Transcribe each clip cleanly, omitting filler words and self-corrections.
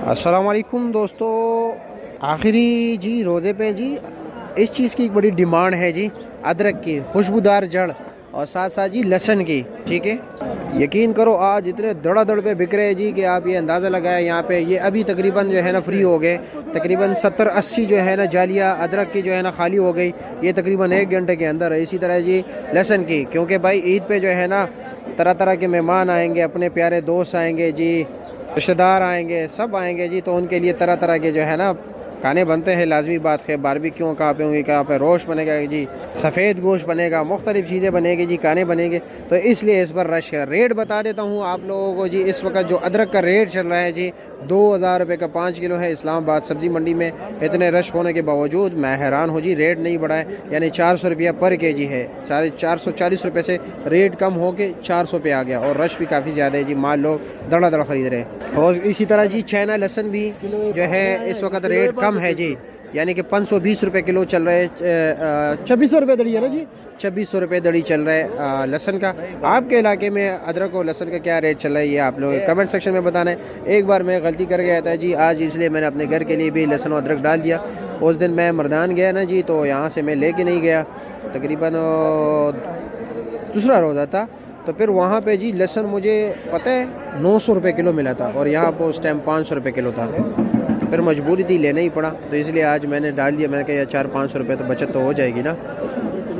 अस्सलाम वालेकुम दोस्तों। आखिरी जी रोज़े पे जी इस चीज़ की एक बड़ी डिमांड है जी, अदरक की खुशबूदार जड़ और साथ साथ जी लहसुन की। ठीक है, यकीन करो आज इतने धड़ाधड़ पे बिक रहे हैं जी कि आप ये अंदाज़ा लगाएं। यहाँ पे ये अभी तकरीबन जो है ना फ्री हो गए, तकरीबन 70-80 जो है ना जालियाँ अदरक की जो है ना खाली हो गई, ये तकरीबन 1 घंटे के अंदर है। इसी तरह जी लहसुन की, क्योंकि भाई ईद पे जो है ना तरह तरह के मेहमान आएंगे, अपने प्यारे दोस्त आएंगे जी, रिश्तेदार आएंगे, सब आएंगे जी, तो उनके लिए तरह तरह के जो है ना खाने बनते हैं। लाजमी बात है, बारबेक्यू कहाँ पे होंगी, कहाँ पे रोस्ट बनेगा जी, सफ़ेद गोश्त बनेगा, मुख्तलिफ़ चीज़ें बनेगी जी, खाने बनेंगे। तो इसलिए इस पर रश है। रेट बता देता हूँ आप लोगों को जी। इस वक्त जो अदरक का रेट चल रहा है जी 2000 रुपये का 5 किलो है इस्लामाबाद सब्ज़ी मंडी में। इतने रश होने के बावजूद मैं हैरान हूँ जी, रेट नहीं बढ़ा है। यानी 400 रुपया पर केजी है, 440 रुपये से रेट कम हो के 400 पे आ गया। और रश भी काफ़ी ज़्यादा है जी, माल लोग धड़ा ख़रीद रहे हैं। और इसी तरह जी चाइना लहसुन भी जो है इस वक्त रेट कम है जी, यानी कि 520 रुपये किलो चल रहा है। 2600 रुपये दड़ी है ना जी, 2600 रुपये दड़ी चल रहा है लहसुन का। आपके इलाके में अदरक और लहसुन का क्या रेट चल रहा है, ये आप लोग कमेंट सेक्शन में बताना है। एक बार मैं गलती कर गया था जी आज, इसलिए मैंने अपने घर के लिए भी लहसुन और अदरक डाल दिया। उस दिन मैं मर्दान गया ना जी, तो यहाँ से मैं लेके नहीं गया, तकरीबन दूसरा रोज़ा था। तो फिर वहाँ पे जी लहसुन मुझे पता है 900 रुपये किलो मिला था, और यहाँ पर उस टाइम 500 रुपये किलो था। फिर मजबूरी थी, लेना ही पड़ा। तो इसलिए आज मैंने डाल दिया। मैंने कहा यार 400-500 रुपये तो बचत तो हो जाएगी ना।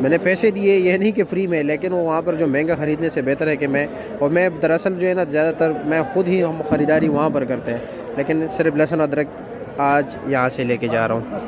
मैंने पैसे दिए, ये नहीं कि फ्री में, लेकिन वो वहाँ पर जो महंगा ख़रीदने से बेहतर है कि मैं दरअसल जो है ना ज़्यादातर मैं ख़ुद ही हम ख़रीदारी वहाँ पर करते हैं, लेकिन सिर्फ लहसुन अदरक आज यहाँ से लेके जा रहा हूँ।